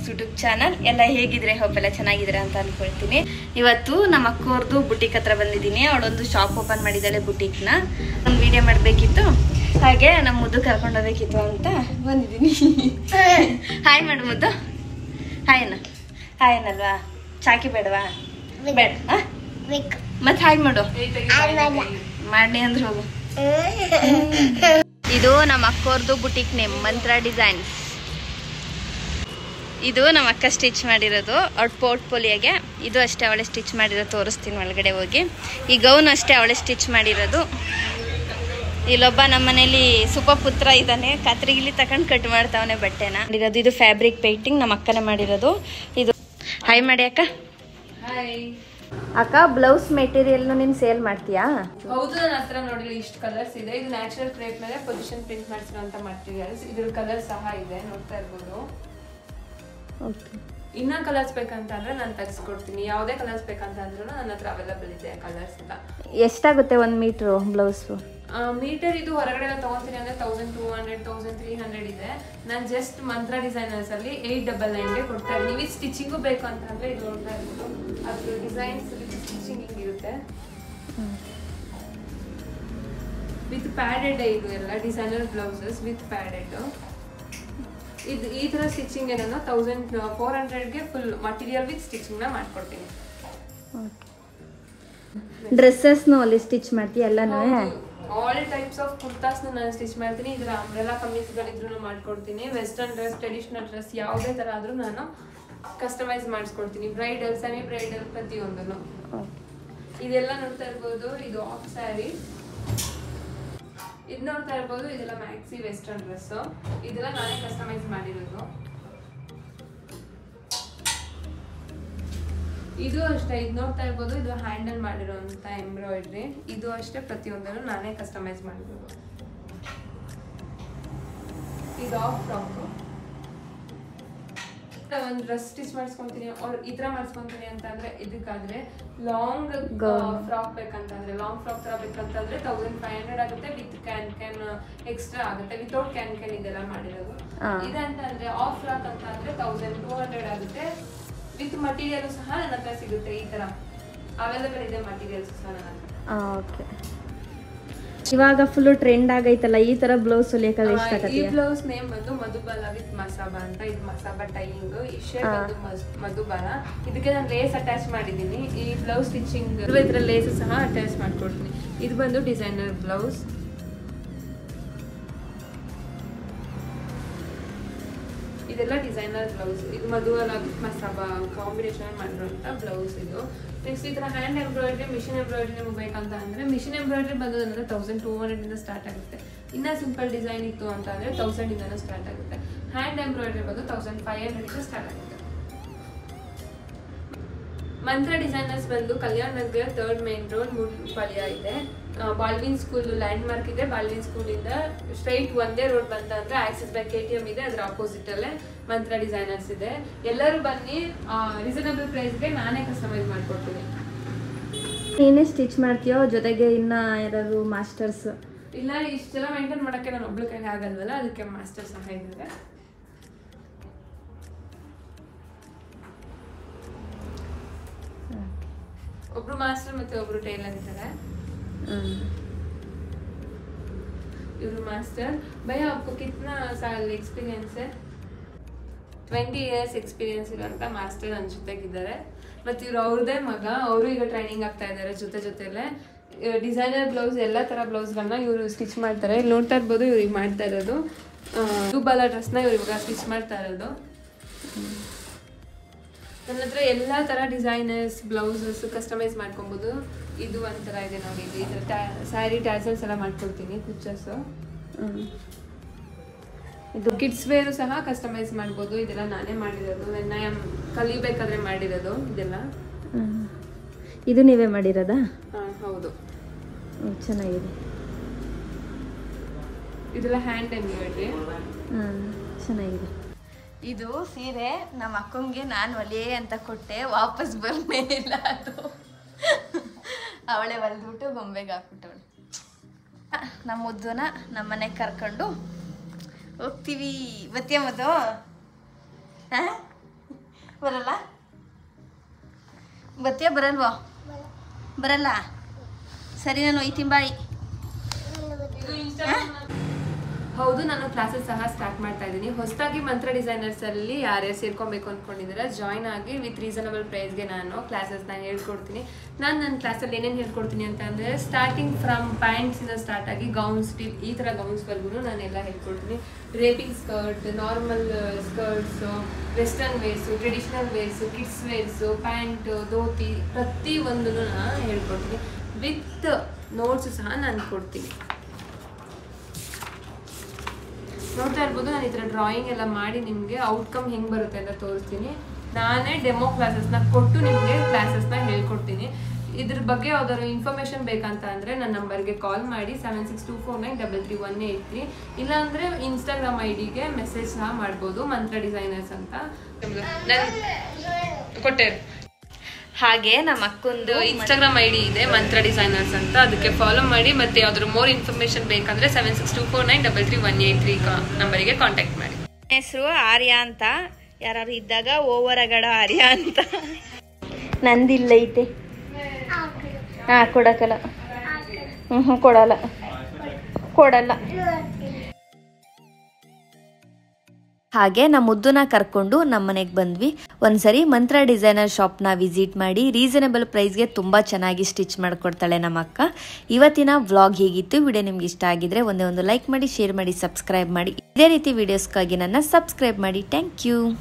Vlogs YouTube channel. ಎಲ್ಲ ಹೇಗಿದ್ರೆ hope ಎಲ್ಲ ಚೆನ್ನಾಗಿದ್ರೆ ಅಂತ ಅನ್ಕೊಳ್ತೀನಿ. ಇವತ್ತು ನಮ್ಮ ಅಕ್ಕೋರ್ದು ಬುಟಿಕ್ ಹತ್ರ ಬಂದಿದ್ದೀನಿ. ಅವಳೊಂದು ಶಾಪ್ ಓಪನ್ ಮಾಡಿದ್ದಾಳೆ ಬುಟಿಕ್ನ. ಒಂದು ವಿಡಿಯೋ ಮಾಡಬೇಕಿತ್ತು, ಹಾಗೆ ನಮ್ಮ ಮುದ್ದು ಕರ್ಕೊಂಡು ಹೋಗ್ಬೇಕಿತ್ತು ಅಂತ ಬಂದಿದ್ದೀನಿ. ಹಾಯ್ ಮಾಡು ಮುದ್ದು. ಹಾಯ್ ಏನಲ್ವಾ? ಚಾಕಿ ಬೇಡವಾ? ಬೇಡ ಮತ್ತೆ ಹಾಯ್ ಮಾಡು. ಮಾಡಿ ಅಂದ್ರೆ ಹೋಗು. ಇದು ನಮ್ಮ ಅಕ್ಕೋರ್ದು ಬುಟಿಕ್ ನೇಮ್ ಮಂತ್ರ ಡಿಸೈನ್ಸ್. ಇದು ನಮ್ಮ ಅಕ್ಕ ಸ್ಟಿಚ್ ಮಾಡಿರೋದು ಅವ್ಳ ಪೋರ್ಟ್ಫೋಲಿಯೋಗೆ. ಇದು ಅಷ್ಟೇ ಅವಳೆ ಸ್ಟಿಚ್ ಮಾಡಿರೋದು, ತೋರಿಸ್ತೀನಿ ಒಳಗಡೆ ಹೋಗಿ. ಈ ಗೌನ್ ಅಷ್ಟೇ ಅವಳೆ ಸ್ಟಿಚ್ ಮಾಡಿರೋದು. ಇಲ್ಲೊಬ್ಬ ನಮ್ಮ ಮನೇಲಿ ಸುಪಪುತ್ರ ಇದ್ದಾನೆ, ಕತ್ರಿಗಿಲಿ ತಗೊಂಡು ಕಟ್ ಮಾಡ್ತಾವನೆ ಬಟ್ಟೆನ. ಇದು ಫ್ಯಾಬ್ರಿಕ್ ಪೇಂಟಿಂಗ್ ನಮ್ಮ ಅಕ್ಕನೇ ಮಾಡಿರೋದು. ಇದು ಹಾಯ್ ಮಾಡಿ ಅಕ್ಕ. ಅಕ್ಕ, ಬ್ಲೌಸ್ ಮೆಟೀರಿಯಲ್ ನೀನ್ ಸೇಲ್ ಮಾಡ್ತೀಯಾ? ಹೌದು, ನನ್ನ ಹತ್ರ ನೋಡಿ ಇಷ್ಟು ಕಲರ್ಸ್ ಇದೆ. ಇದು ನ್ಯಾಚುರಲ್ ಕ್ರೇಪ್ ಮೇಲೆ ಪೊಸಿಷನ್ ಪ್ರಿಂಟ್ ಮಾಡಿಸಿರುವಂತ ಮಟೀರಿಯಲ್ಸ್. ಇದ್ರ ಕಲರ್ ಸಹ ಇದೆ, ನೋಡ್ತಾ ಇರ್ಬೋದು. ಇನ್ನ ಕಲರ್ಸ್ ಬೇಕಂತಂದ್ರೆ ನಾನು ತೆಗೆಸ್ಕೊಡ್ತೀನಿ. ಯಾವುದೇ ಕಲರ್ಸ್ ಬೇಕಂತಂದ್ರೂ ನನ್ನ ಹತ್ರ ಅವೈಲಬಲ್ ಇದೆ ಕಲರ್ಸ್ ಎಲ್ಲ. ಎಷ್ಟಾಗುತ್ತೆ 1 ಮೀಟರ್ ಬ್ಲೌಸ್? ಮೀಟರ್ ಇದು ಹೊರಗಡೆ ಎಲ್ಲ ತಗೊಂತೀನಿ ಅಂದ್ರೆ 1200 1300 ಇದೆ. ನಾನು ಜಸ್ಟ್ ಮಂತ್ರ ಡಿಸೈನರ್ಸ್ ಅಲ್ಲಿ 899ಗೆ ಕೊಡ್ತಾ ಇದ್ದೀನಿ. ನೀವು ಸ್ಟಿಚಿಂಗು ಬೇಕು ಅಂತಂದ್ರೆ ಇದು ನೋಡ್ತಾ ಇರ್ಬೋದು. ಅದ್ರ ಡಿಸೈನ್ಸ್ ಸ್ಟಿಚಿಂಗ್ ಹಿಂಗಿರುತ್ತೆ. ವಿತ್ ಪ್ಯಾಡೆಡ್ ಇದು ಎಲ್ಲ ಡಿಸೈನರ್ ಬ್ಲೌಸಸ್ ವಿತ್ ಪ್ಯಾಡೆಡ್. ಇದು ಈ ತರ ಸ್ಟಿಚಿಂಗ್ ಏನೋ 1400ಗೆ ಫುಲ್ ಮಟೀರಿಯಲ್ ವಿತ್ ಸ್ಟಿಚಿಂಗ್ ನ ಮಾಡ್ಕೊಡ್ತೀನಿ. ಡ್ರೆಸ್ಸಸ್ನು ಅಲ್ಲಿ ಸ್ಟಿಚ್ ಮಾಡ್ತೀಯ ಎಲ್ಲಾನು? ಆಲ್ ಟೈಪ್ಸ್ ಆಫ್ ಕುರ್ತಾಸ್ ನಾನು ಸ್ಟಿಚ್ ಮಾಡ್ತೀನಿ. ಇದರ ಅಂಬ್ರೆಲಾ ಕಮೀಸ್ಗಳಿದ್ರು ಮಾಡ್ಕೊಡ್ತೀನಿ. ವೆಸ್ಟರ್ನ್ ಡ್ರೆಸ್, ಟ್ರೆಡಿಷನಲ್ ಡ್ರೆಸ್ ಯಾವುದೇ ತರ ಆದ್ರೂ ನಾನು ಕಸ್ಟಮೈಸ್ ಮಾಡಿಸ್ಕೊಡ್ತೀನಿ. ಬ್ರೈಡಲ್, ಸೆಮಿ ಬ್ರೈಡಲ್ ಪ್ರತಿಯೊಂದನ್ನು. ಇದೆಲ್ಲ ನೋಡ್ತಾ ಇರ್ಬೋದು. ಇದು ಆಫ್ ಸ್ಯಾರಿ. ಇದು ನೋಡ್ತಾ ಇರ್ಬೋದು. ಇದೆಲ್ಲ ಮ್ಯಾಕ್ಸಿ ವೆಸ್ಟರ್ನ್ ಡ್ರೆಸ್. ಇದೆಲ್ಲ ನಾನೇ ಕಸ್ಟಮೈಸ್ ಮಾಡಿರೋದು. ಇದು ಅಷ್ಟೇ. ಇದು ನೋಡ್ತಾ ಇರ್ಬೋದು. ಇದು ಹ್ಯಾಂಡಲ್ ಮಾಡಿರೋಂಥ ಎಂಬ್ರಾಯ್ಡ್ರಿ. ಇದು ಅಷ್ಟೇ, ಪ್ರತಿಯೊಂದನ್ನು ನಾನೇ ಕಸ್ಟಮೈಸ್ ಮಾಡಿರೋದು. ಇದು ಆಫ್ ಫ್ರಾಕ್. ಒಂದು ಡ್ರೆಸ್ ಸ್ಟಿಚ್ ಮಾಡಿಸ್ಕೊಂತೀನಿ ಈ ತರ ಮಾಡಿಸ್ಕೊಂತೀನಿ ಅಂತಂದ್ರೆ, ಇದಕ್ಕಾದ್ರೆ ಲಾಂಗ್ ಫ್ರಾಕ್ ಬೇಕಂತಂದ್ರೆ, ಲಾಂಗ್ ಫ್ರಾಕ್ ತರ ಬೇಕಂತಂದ್ರೆ 1500 ಆಗುತ್ತೆ. ವಿತ್ ಕ್ಯಾನ್ ಎಕ್ಸ್ಟ್ರಾ ಆಗುತ್ತೆ. ವಿತೌಟ್ ಕ್ಯಾನ್ ಇದೆಲ್ಲ ಮಾಡಿರೋದು. ಇದಂತಂದ್ರೆ ಆಫ್ ಫ್ರಾಕ್ ಅಂತ ಅಂದ್ರೆ 1200 ಆಗುತ್ತೆ. ವಿತ್ ಮಟೀರಿಯಲ್ ಸಹ ನನ್ನ ಹತ್ರ ಸಿಗುತ್ತೆ. ಈ ತರ ಅವೈಲೇಬಲ್ ಇದೆ ಮಟೀರಿಯಲ್ಸ್ ಸಹ ನನ್ನ ಹತ್ರ. ಇವಾಗ ಫುಲ್ ಟ್ರೆಂಡ್ ಆಗೈತಲ್ಲ ಈ ತರ ಬ್ಲೌಸ್ ಹೊಲಿಯಕ್ಕೆ ಇಷ್ಟ ಆಗುತ್ತೆ. ಈ ಬ್ಲೌಸ್ ನೇಮ್ ಬಂದು ಮಧುಬಾಲ ವಿತ್ ಮಸಾಬಾ ಅಂತ. ಇದು ಮಸಾಬಾ ಟೈಯಿಂಗ್. ಈ ಶೇಪ್ ಬಂದು ಮಧುಬಾಲ. ಇದಕ್ಕೆ ನಾನು ಲೇಸ್ ಅಟ್ಯಾಚ್ ಮಾಡಿದ್ದೀನಿ. ಈ ಬ್ಲೌಸ್ ಸ್ಟಿಚಿಂಗ್ ಇದ್ರ ಲೇಸ್ ಸಹ ಅಟ್ಯಾಚ್ ಮಾಡ್ಕೊಡ್ತೀನಿ. ಇದು ಬಂದು ಡಿಸೈನರ್ ಬ್ಲೌಸ್. ಇದೆಲ್ಲ ಡಿಸೈನರ್ ಬ್ಲೌಸ್. ಇದು ಮಧುಬಾಲ ವಿತ್ ಮಸಾಬಾ ಕಾಂಬಿನೇಷನ್ ಮಾಡಿರುವಂತ ಬ್ಲೌಸ್ ಇದು. ನೆಕ್ಸ್ಟ್ ಈ ತರ ಹ್ಯಾಂಡ್ ಎಂಬ್ರಾಯ್ಡ್ರಿ, ಮಿಷಿನ್ ಎಂಬ್ರಾಯ್ಡ್ರಿ ನಿಮ್ಗೆ ಬೇಕಂತ ಅಂದ್ರೆ ಮಿಷಿನ್ ಎಂಬ್ರಾಯ್ಡ್ರಿ ಬಂದು ಅಂದ್ರೆ 1200 ಸ್ಟಾರ್ಟ್ ಆಗುತ್ತೆ. ಇನ್ನ ಸಿಂಪಲ್ ಡಿಸೈನ್ ಇತ್ತು ಅಂತ ಅಂದ್ರೆ 1000 ಸ್ಟಾರ್ಟ್ ಆಗುತ್ತೆ. ಹ್ಯಾಂಡ್ ಎಂಬ್ರಾಯ್ಡ್ರಿ ಬಂದು 1500 ಸ್ಟಾರ್ಟ್ ಆಗುತ್ತೆ. ಮಂತ್ರ ಡಿಸೈನರ್ಸ್ ಬಂದು ಕಲ್ಯಾಣ ನಗರ 3rd ಮೇನ್ ರೋಡ್ ಮೂಡಪಾಳ್ಯ ಇದೆ. ಬಾಲ್ವಿನ್ ಸ್ಕೂಲ್ ಲ್ಯಾಂಡ್ ಮಾರ್ಕ್ ಇದೆ. ಬಾಲ್ವಿನ್ ಸ್ಕೂಲ್ ಇಂದ ಸ್ಟ್ರೈಟ್ ಒಂದೇ ರೋಡ್ ಬಂತಂದ್ರೆ ಆಕ್ಸಿಸ್ ಬ್ಯಾಂಕ್ ATM ಇದೆ. ಅದ್ರ ಆಪೋಸಿಟ್ ಅಲ್ಲೇ ಮಂತ್ರ ಡಿಸೈನರ್ಸ್ ಇದೆ. ಎಲ್ಲರೂ ಬನ್ನಿ. ರೀಸನಬಲ್ ಪ್ರೈಸ್ಗೆ ನಾನೇ ಕಸ್ಟಮೈಸ್ ಮಾಡ್ಕೊಡ್ತೀನಿ. ನೀನೇ ಸ್ಟಿಚ್ ಮಾಡ್ತೀಯೋ ಜೊತೆಗೆ ಇನ್ನ ಯಾರು ಮಾಸ್ಟರ್ಸ್? ಇಲ್ಲ, ಇಷ್ಟೆಲ್ಲ ಮೇಂಟೈನ್ ಮಾಡಕ್ಕೆ ನಾನು ಒಬ್ಳು ಕೈಲಿ ಆಗಲ್ವಲ್ಲ, ಅದಕ್ಕೆ ಮಾಸ್ಟರ್ ಸಹ ಇದ್ದಾರೆ. ಒಬ್ರು ಮಾಸ್ಟರ್ ಮತ್ತೆ ಒಬ್ರು ಟೈಲರ್ ಇದ್ದಾರೆ. ಇವರು ಮಾಸ್ಟರ್. ಭಯ್ಯ आपको कितना साल एक्सपीरियंस है? 20 years ಎಕ್ಸ್ಪೀರಿಯನ್ಸ್ ಇರುವಂತ ಮಾಸ್ಟರ್ ನನ್ನ ಜೊತೆಗಿದ್ದಾರೆ. ಮತ್ತೆ ಇವ್ರು ಅವ್ರದೇ ಮಗ. ಅವರು ಈಗ ಟ್ರೈನಿಂಗ್ ಆಗ್ತಾ ಇದ್ದಾರೆ ಜೊತೆಲೆ. ಡಿಸೈನರ್ ಬ್ಲೌಸ್ ಎಲ್ಲ ತರ ಬ್ಲೌಸ್ಗಳನ್ನ ಇವರು ಸ್ಟಿಚ್ ಮಾಡ್ತಾರೆ. ಇಲ್ಲಿ ನೋಡ್ತಾ ಇರ್ಬೋದು. ಇವ್ರು ಈಗ ಮಾಡ್ತಾ ಇರೋದು ಮಧುಬಾಲ ಡ್ರೆಸ್ನ ಇವ್ರು ಇವಾಗ ಸ್ಟಿಚ್ ಮಾಡ್ತಾ ಇರೋದು. ನನ್ನ ಹತ್ರ ಎಲ್ಲ ತರ ಡಿಸೈನರ್ಸ್ ಬ್ಲೌಸಸ್ ಕಸ್ಟಮೈಸ್ ಮಾಡ್ಕೊಬೋದು. ಇದು ಒಂಥರ ಇದೆ ನೋಡಿ. ಇದು ಈ ತರ ಸ್ಯಾರಿ ಟ್ಯಾಸಲ್ಸ್ ಎಲ್ಲ ಮಾಡ್ಕೊಡ್ತೀನಿ. ಕುಚ್ಚಸ್. ಇದು ಕಿಡ್ಸ್ ವೇರು ಸಹ ಕಸ್ಟಮೈಸ್ ಮಾಡ್ಬೋದು. ಇದೆಲ್ಲ ನಾನೇ ಮಾಡಿರೋದು. ನನ್ನ ಕಲಿಬೇಕಾದ್ರೆ ಮಾಡಿರೋದು ಇದೆಲ್ಲ. ಇದು ನೀವೇ ಮಾಡಿರೋದಾ? ಹೌದು. ಚೆನ್ನಾಗಿದೆ. ಇದೆಲ್ಲ ಹ್ಯಾಂಡ್ ಎಂಬ್ರಾಯ್ಡ್ರಿ. ಚೆನ್ನಾಗಿದೆ. ಇದು ಸೀರೆ ನಮ್ಮ ಅಕ್ಕಂಗೆ ನಾನು ಹೊಲಿಯೇ ಅಂತ ಕೊಟ್ಟೆ, ವಾಪಸ್ ಬರ್ನೇ ಇಲ್ಲ. ಅದು ಅವಳೆ ಹೊಲ್ದ್ಬಿಟ್ಟು ಗೊಂಬೆಗೆ ಹಾಕ್ಬಿಟ್ಟವಳು. ನಮ್ಮ ಮುದ್ದನ ನಮ್ಮ ಮನೆಗೆ ಕರ್ಕೊಂಡು ಹೋಗ್ತೀವಿ. ಬತ್ತೀಯ ಮದ್ದು? ಬರಲ್ಲ ಬತ್ತಿಯ ಬರಲ್ವೋ ಬರಲ್ಲ ಸರಿ ನಾನು ಒಯ್ತೀನಿ ಬಾಯಿ ಹೌದು ನಾನು ಕ್ಲಾಸಸ್ ಸಹ ಸ್ಟಾರ್ಟ್ ಮಾಡ್ತಾ ಇದ್ದೀನಿ ಹೊಸದಾಗಿ ಮಂತ್ರ ಡಿಸೈನರ್ಸ್ ಅಲ್ಲಿ ಯಾರ್ಯಾರು ಸೇರ್ಕೊಬೇಕು ಅಂದ್ಕೊಂಡಿದ್ದೀರಾ ಜಾಯ್ನ್ ಆಗಿ ವಿತ್ ರೀಸನಬಲ್ ಪ್ರೈಸ್ಗೆ ನಾನು ಕ್ಲಾಸಸ್ನ ಹೇಳ್ಕೊಡ್ತೀನಿ ನಾನು ನನ್ನ ಕ್ಲಾಸಲ್ಲಿ ಏನೇನು ಹೇಳ್ಕೊಡ್ತೀನಿ ಅಂತ ಅಂದರೆ ಸ್ಟಾರ್ಟಿಂಗ್ ಫ್ರಮ್ ಪ್ಯಾಂಟ್ಸಿಂದ ಸ್ಟಾರ್ಟ್ ಆಗಿ ಗೌನ್ಸ್ ಈ ಥರ ಗೌನ್ಸ್ವರೆಗೂ ನಾನೆಲ್ಲ ಹೇಳ್ಕೊಡ್ತೀನಿ draping skirt normal skirts western wears traditional wears kids wears pant dhoti ಪ್ರತಿಯೊಂದನ್ನು ನಾನು ಹೇಳ್ಕೊಡ್ತೀನಿ ವಿತ್ ನೋಟ್ಸು ಸಹ ನಾನು ಕೊಡ್ತೀನಿ ನೋಡ್ತಾ ಇರ್ಬೋದು ನಾನು ಈ ಥರ ಡ್ರಾಯಿಂಗ್ ಎಲ್ಲ ಮಾಡಿ ನಿಮಗೆ ಔಟ್ಕಮ್ ಹೆಂಗೆ ಬರುತ್ತೆ ಅಂತ ತೋರಿಸ್ತೀನಿ ನಾನೇ ಡೆಮೋ ಕ್ಲಾಸಸ್ನ ಕೊಟ್ಟು ನಿಮಗೆ ಕ್ಲಾಸಸ್ನ ಹೇಳ್ಕೊಡ್ತೀನಿ ಇದ್ರ ಬಗ್ಗೆ ಯಾವ್ದಾದ್ರು ಇನ್ಫಾರ್ಮೇಷನ್ ಬೇಕಂತ ಅಂದರೆ ನನ್ನ ನಂಬರ್ಗೆ ಕಾಲ್ ಮಾಡಿ 7624933183 ಇಲ್ಲಾಂದರೆ ಇನ್ಸ್ಟಾಗ್ರಾಮ್ ಐಡಿಗೆ ಮೆಸೇಜ್ ಸಹ ಮಾಡ್ಬೋದು ಮಂತ್ರ ಡಿಸೈನರ್ಸ್ ಅಂತ ಕೊಟ್ಟೆ ಹಾಗೆ ನಮ್ಮ ಅಕ್ಕೊಂದು ಇನ್ಸ್ಟಾಗ್ರಾಮ್ ಐಡಿ ಇದೆ ಮಂತ್ರ ಡಿಸೈನರ್ಸ್ ಅಂತ ಅದಕ್ಕೆ ಫಾಲೋ ಮಾಡಿ ಮತ್ತೆ ಯಾವ್ದಾದ್ರು ಮೋರ್ ಇನ್ಫಾರ್ಮೇಶನ್ ಬೇಕಂದ್ರೆ 7624933183 ನಂಬರಿಗೆ ಕಾಂಟ್ಯಾಕ್ಟ್ ಮಾಡಿ ಹೆಸರು ಆರ್ಯ ಅಂತ ಯಾರು ಇದ್ದಾಗ ಓವರಗಡ ಆರ್ಯ ಅಂತ ನಂದಿಲ್ಲ ಐತೆ ಕೊಡಕಲ್ಲ ಕೊಡಲ್ಲ ಹಾಗೆ ನಮ್ಮ ಮುದ್ದುನ ಕರ್ಕೊಂಡು ನಮ್ಮ ಮನೆಗೆ ಬಂದ್ವಿ ಒಂದ್ಸರಿ ಮಂತ್ರ ಡಿಸೈನರ್ ಶಾಪ್ನ ವಿಸಿಟ್ ಮಾಡಿ ರೀಸನಬಲ್ ಪ್ರೈಸ್ಗೆ ತುಂಬ ಚೆನ್ನಾಗಿ ಸ್ಟಿಚ್ ಮಾಡಿಕೊಡ್ತಾಳೆ ನಮ್ಮ ಅಕ್ಕ ಇವತ್ತಿನ ವ್ಲಾಗ್ ಹೇಗಿತ್ತು ವಿಡಿಯೋ ನಿಮ್ಗೆ ಇಷ್ಟ ಆಗಿದ್ರೆ ಒಂದೇ ಒಂದು ಲೈಕ್ ಮಾಡಿ ಶೇರ್ ಮಾಡಿ ಸಬ್ಸ್ಕ್ರೈಬ್ ಮಾಡಿ ಇದೇ ರೀತಿ ವಿಡಿಯೋಸ್ಗಾಗಿ ನನ್ನ ಸಬ್ಸ್ಕ್ರೈಬ್ ಮಾಡಿ ಥ್ಯಾಂಕ್ ಯು